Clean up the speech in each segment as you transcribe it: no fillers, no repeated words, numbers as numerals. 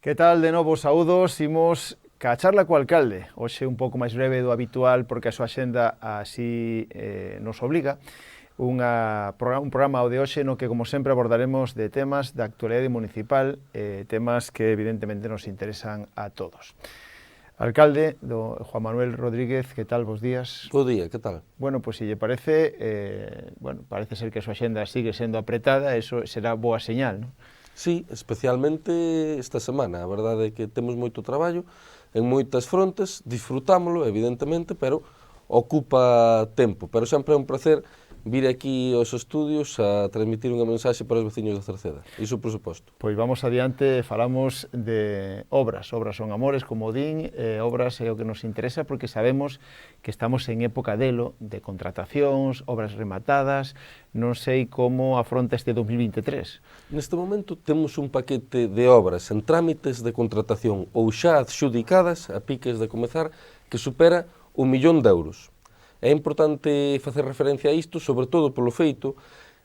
Que tal, de novo, saúdos, imos ca charla co alcalde, hoxe un pouco máis breve do habitual porque a súa xenda así nos obliga, un programa o de hoxe no que, como sempre, abordaremos de temas da actualidade municipal, temas que evidentemente nos interesan a todos. Alcalde, do Juan Manuel Rodríguez, que tal, bos días? Bo día, que tal? Bueno, pois se lle parece, parece ser que a súa xenda sigue sendo apretada, eso será boa señal, non? Sí, especialmente esta semana. A verdade é que temos moito traballo en moitas frontes, disfrutámolo, evidentemente, pero ocupa tempo. Pero sempre é un placer vir aquí aos estudios a transmitir unha mensaxe para os veciños de Cerceda. Iso, por suposto. Pois vamos adiante, falamos de obras. Obras son amores, como din, obras é o que nos interesa porque sabemos que estamos en época delo, de contratacións, obras rematadas. Non sei como afronta este 2023. Neste momento temos un paquete de obras en trámites de contratación ou xa adxudicadas, a piques de comezar, que supera 1 millón de euros. É importante facer referencia a isto, sobre todo polo feito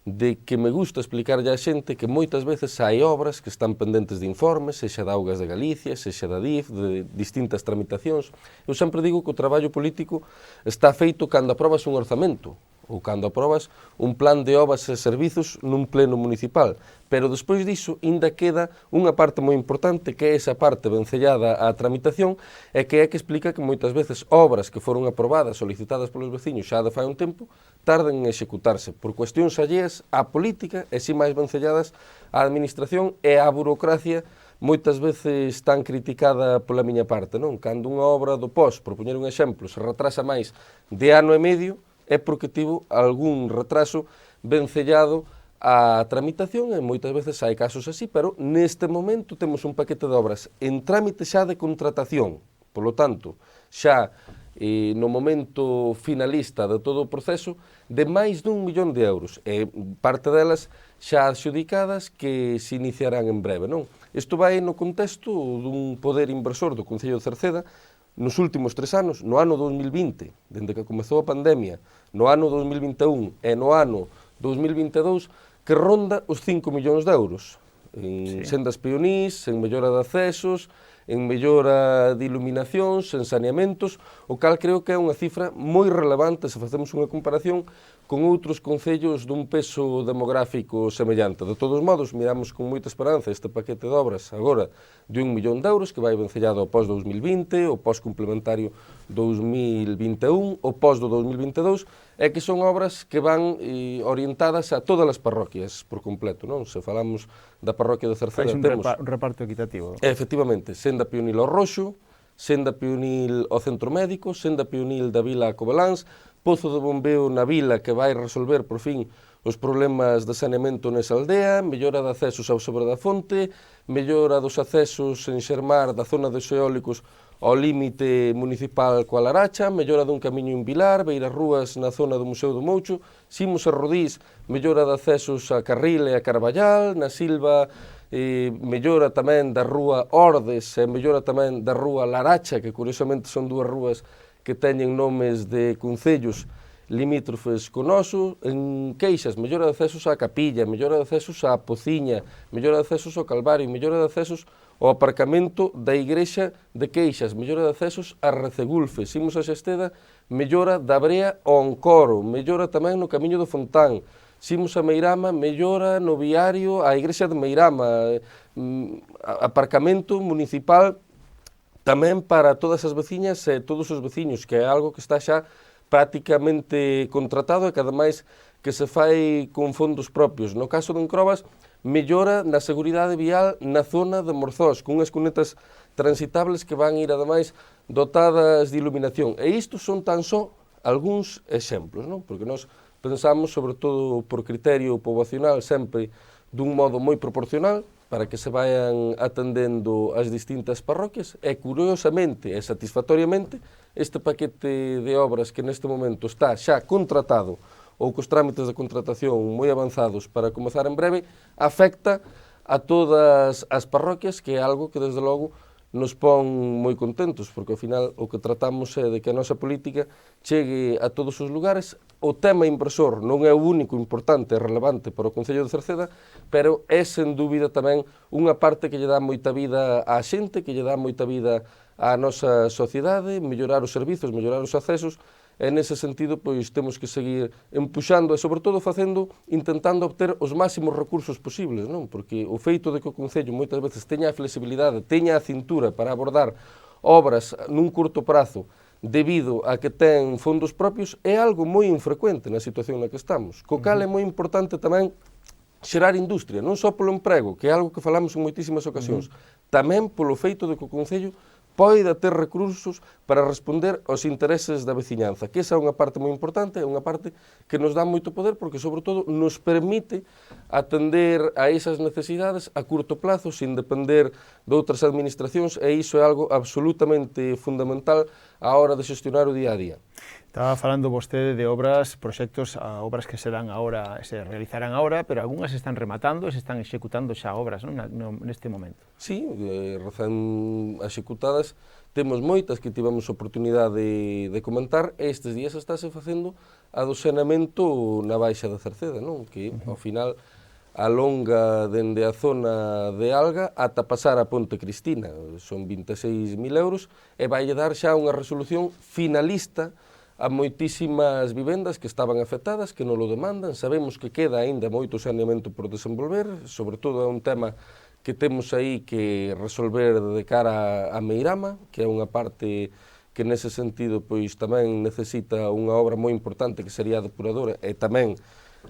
de que me gusta explicarlle á xente que moitas veces hai obras que están pendentes de informes, sexa de Augas de Galicia, sexa da DIF, de distintas tramitacións. Eu sempre digo que o traballo político está feito cando aprobas un orzamento, ou cando aprobas un plan de obras e servizos nun pleno municipal. Pero despois diso, ainda queda unha parte moi importante, que é esa parte vencellada á tramitación, e que é que explica que moitas veces obras que foron aprobadas, solicitadas polos veciños xa de fai un tempo, tarden en executarse por cuestións alleas á política e si máis vencelladas á administración e á burocracia moitas veces tan criticada pola miña parte, non? Cando unha obra do POS, por poñer un exemplo, se retrasa máis de ano e medio, é porque tivo algún retraso vencellado á tramitación e moitas veces hai casos así, pero neste momento temos un paquete de obras en trámite xa de contratación, polo tanto, xa no momento finalista de todo o proceso de máis dun millón de euros e parte delas xa adxudicadas que se iniciarán en breve, non? Isto vai no contexto dun poder inversor do Concello de Cerceda nos últimos 3 anos, no ano 2020, dende que comezou a pandemia, no ano 2021 e no ano 2022, que ronda os 5 millóns de euros en sendas peonís, en mellora de accesos, en mellora de iluminacións, en saneamentos, o cal creo que é unha cifra moi relevante se facemos unha comparación con outros concellos dun peso demográfico semellante. De todos modos, miramos con moita esperanza este paquete de obras agora de 1 millón de euros que vai vencellado ao pós-2020, ao pós-complementario 2021, ao pós do 2022, e que son obras que van orientadas a todas as parroquias por completo, non? Se falamos da parroquia de Cerceda, temos un reparto equitativo. Efectivamente, senda peonil ao Roxo, senda peonil ao Centro Médico, senda peonil da Vila a Cobeláns, pozo de bombeo na vila que vai resolver por fin os problemas de saneamento nesa aldea, mellora de accesos ao Sobre da Fonte, mellora dos accesos en Xermar da zona dos eólicos ao límite municipal coa Laracha, mellora dun camiño en Vilar, beiras rúas na zona do Museo do Moucho, Simos e Rodís, mellora de accesos a Carril e a Carballal, na Silva, mellora tamén da rúa Ordes e mellora tamén da rúa Laracha, que curiosamente son dúas rúas que teñen nomes de concellos limítrofes co noso. En Queixas, mellora de accesos á Capilla, mellora de accesos á Pociña, mellora de accesos ao Calvario, mellora de accesos ao aparcamento da Igrexa de Queixas, mellora de accesos a Recegulfe, Simos a Xesteda, mellora da Brea ao Encoro, mellora tamén no Camiño do Fontán, Simos a Meirama, mellora no viario á Igrexa de Meirama, aparcamento municipal tamén para todas as veciñas e todos os veciños, que é algo que está xa prácticamente contratado e que ademais que se fai con fondos propios. No caso de Encrobas, mellora na seguridade vial na zona de Morzós, con unhas cunetas transitables que van ir ademais dotadas de iluminación. E isto son tan só algúns exemplos, non? Porque nós pensamos, sobre todo por criterio poboacional, sempre dun modo moi proporcional, para que se vayan atendendo as distintas parroquias, e curiosamente e satisfactoriamente este paquete de obras que neste momento está xa contratado ou cos trámites de contratación moi avanzados para comezar en breve, afecta a todas as parroquias, que é algo que desde logo nos pon moi contentos, porque ao final o que tratamos é de que a nosa política chegue a todos os lugares. O tema inversor non é o único importante e relevante para o Concello de Cerceda, pero é sen dúbida tamén unha parte que lle dá moita vida á xente, que lle dá moita vida á nosa sociedade, mellorar os servizos, mellorar os accesos, e nese sentido pois temos que seguir empuxando e sobre todo intentando obter os máximos recursos posibles, non? Porque o feito de que o Concello moitas veces teña a flexibilidade, teña a cintura para abordar obras nun curto prazo debido a que ten fondos propios é algo moi infrecuente na situación na que estamos. Co cal é moi importante tamén xerar industria, non só polo emprego, que é algo que falamos en moitísimas ocasións, tamén polo feito de que o Concello poida ter recursos para responder aos intereses da veciñanza, que esa é unha parte moi importante, é unha parte que nos dá moito poder porque, sobre todo, nos permite atender a esas necesidades a curto plazo, sin depender de outras administracións, e iso é algo absolutamente fundamental á hora de xestionar o día a día. Estaba falando vostede de obras, proxectos, obras que serán agora, se realizarán agora, pero algunhas están rematando e se están executando xa obras, non, neste momento. Sí, recén executadas, temos moitas que tivemos oportunidade de comentar, e estes días estáse facendo a do saneamento na Baixa da Cerceda, non? Que ao final alonga dende a zona de Alga ata pasar a Ponte Cristina, son 26.000 euros, e vai dar xa unha resolución finalista a moitísimas vivendas que estaban afectadas, que non lo demandan. Sabemos que queda aínda moito saneamento por desenvolver, sobre todo é un tema que temos aí que resolver de cara a Meirama, que é unha parte que nese sentido pois tamén necesita unha obra moi importante que sería a depuradora e tamén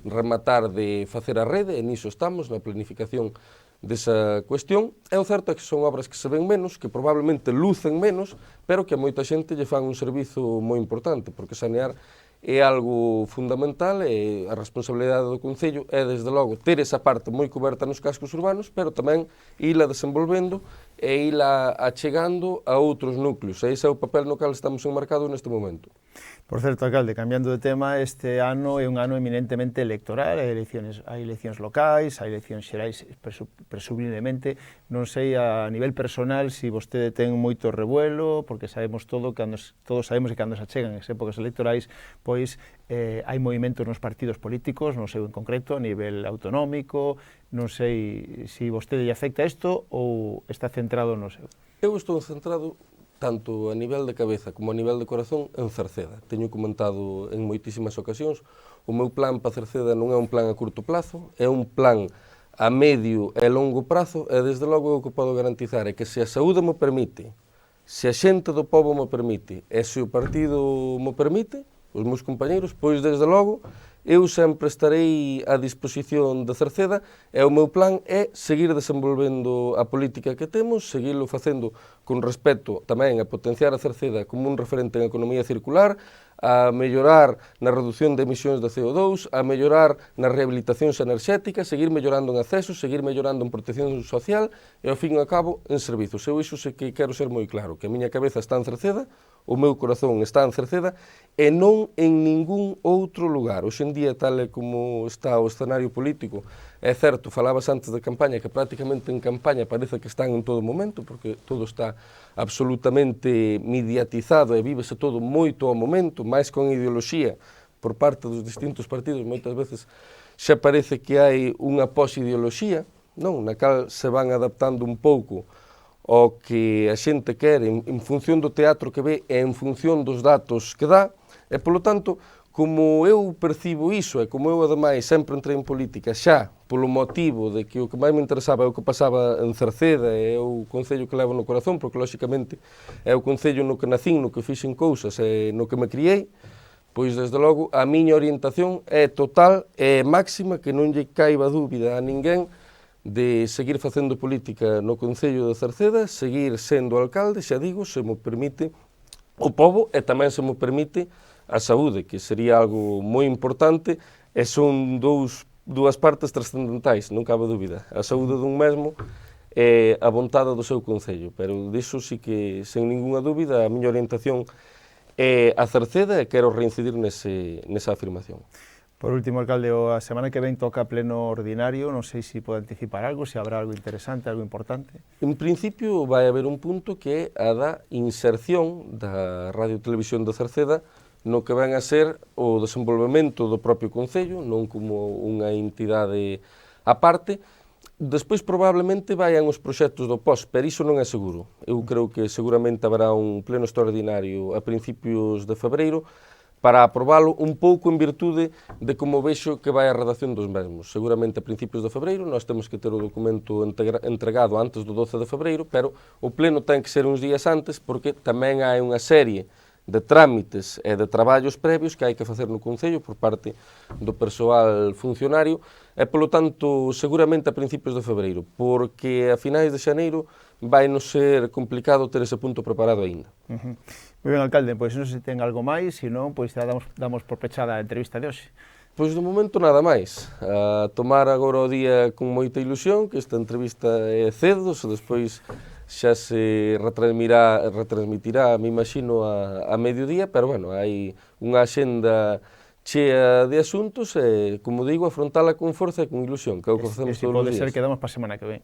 rematar de facer a rede, e niso estamos, na planificación desa cuestión. É o certo que son obras que se ven menos, que probablemente lucen menos, pero que a moita xente lle fan un servizo moi importante, porque sanear é algo fundamental e a responsabilidade do Concello é, desde logo, ter esa parte moi coberta nos cascos urbanos, pero tamén ila desenvolvendo e ila achegando a outros núcleos. E ese é o papel no cal estamos enmarcados neste momento. Por certo, alcalde, cambiando de tema, este ano é un ano eminentemente electoral, hai eleccións locais, hai eleccións xerais, presumiblemente. Non sei a nivel personal se vostede ten moito revuelo, porque sabemos todos sabemos que cando se achegan as épocas electorais, pois hai movimentos nos partidos políticos, non sei en concreto, a nivel autonómico, non sei se vostede lle afecta isto ou está centrado no seu. Eu estou centrado tanto a nivel de cabeza como a nivel de corazón en Cerceda. Teño comentado en moitísimas ocasións, o meu plan para Cerceda non é un plan a curto plazo, é un plan a medio e longo prazo, e desde logo o que podo garantizar é que se a saúde mo permite, se a xente do pobo mo permite, e se o partido mo permite, os meus compañeiros, pois desde logo eu sempre estarei á disposición de Cerceda, e o meu plan é seguir desenvolvendo a política que temos, seguirlo facendo con respecto tamén a potenciar a Cerceda como un referente en economía circular, a mellorar na reducción de emisións de CO2, a mellorar nas rehabilitacións enerxéticas, seguir mellorando en accesos, seguir mellorando en protección social e, ao fin e ao cabo, en servizos. Eu iso sei que quero ser moi claro, que a miña cabeza está en Cerceda, o meu corazón está en Cerceda e non en ningún outro lugar. Hoxe en día, tal e como está o escenario político, é certo, falabas antes de campaña, que prácticamente en campaña parece que están en todo momento, porque todo está absolutamente mediatizado e vívese todo moito ao momento, máis con ideoloxía por parte dos distintos partidos. Moitas veces xa parece que hai unha posideoloxía, non, na cal se van adaptando un pouco o que a xente quere en función do teatro que ve e en función dos datos que dá, e, polo tanto, como eu percibo iso, e como eu, ademais, sempre entrei en política xa polo motivo de que o que máis me interesaba é o que pasaba en Cerceda, e é o concello que levo no corazón, porque, lóxicamente, é o concello no que nacín, no que fixen cousas e no que me criei, pois, desde logo, a miña orientación é total e máxima, que non lle caiba dúbida a ninguén de seguir facendo política no Concello de Cerceda, seguir sendo alcalde, xa digo, se mo permite o pobo e tamén se mo permite a saúde, que sería algo moi importante, e son dúas partes trascendentais, non cabe dúbida. A saúde dun mesmo e a vontade do seu Concello, pero diso sí que, sen ninguna dúbida, a miña orientación é a Cerceda e quero reincidir nesa afirmación. Por último, alcalde, a semana que ven toca pleno ordinario, non sei se pode anticipar algo, se habrá algo interesante, algo importante. En principio vai haber un punto que é a da inserción da Radio Televisión de Cerceda no que ven a ser o desenvolvemento do propio Concello, non como unha entidade aparte. Despois probablemente vayan os proxectos do POS, pero iso non é seguro. Eu creo que seguramente haberá un pleno extraordinario a principios de febreiro para aprobalo un pouco en virtude de como vexo que vai a redacción dos mesmos. Seguramente a principios de febreiro, nós temos que ter o documento entregado antes do 12 de febreiro, pero o pleno ten que ser uns días antes porque tamén hai unha serie de trámites e de traballos previos que hai que facer no Concello por parte do persoal funcionario e, polo tanto, seguramente a principios de febreiro, porque a finais de xaneiro vai nos ser complicado ter ese punto preparado aínda. Moi ben, alcalde, pois non sei se ten algo máis, se non, pois damos por pechada a entrevista de hoxe. Pois de momento nada máis. A tomar agora o día con moita ilusión, que esta entrevista é cedo, se despois xa se retransmitirá, me imagino, a mediodía, pero bueno, hai unha axenda chea de asuntos e, como digo, afrontala con forza e con ilusión, que é o que facemos todos os días. Pode ser que damos para a semana que ven.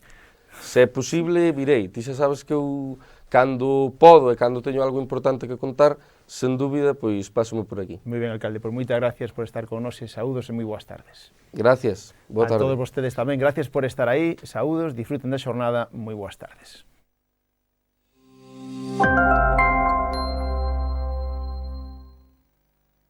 Se é posible, virei. Ti xa sabes que eu, cando podo e cando teño algo importante que contar, sen dúbida, pois pásome por aquí. Moi ben, alcalde, pois moitas gracias por estar con nós e saúdos e moi boas tardes. Gracias, boa tarde. A todos vostedes tamén, gracias por estar aí, saúdos, disfruten da xornada, moi boas tardes.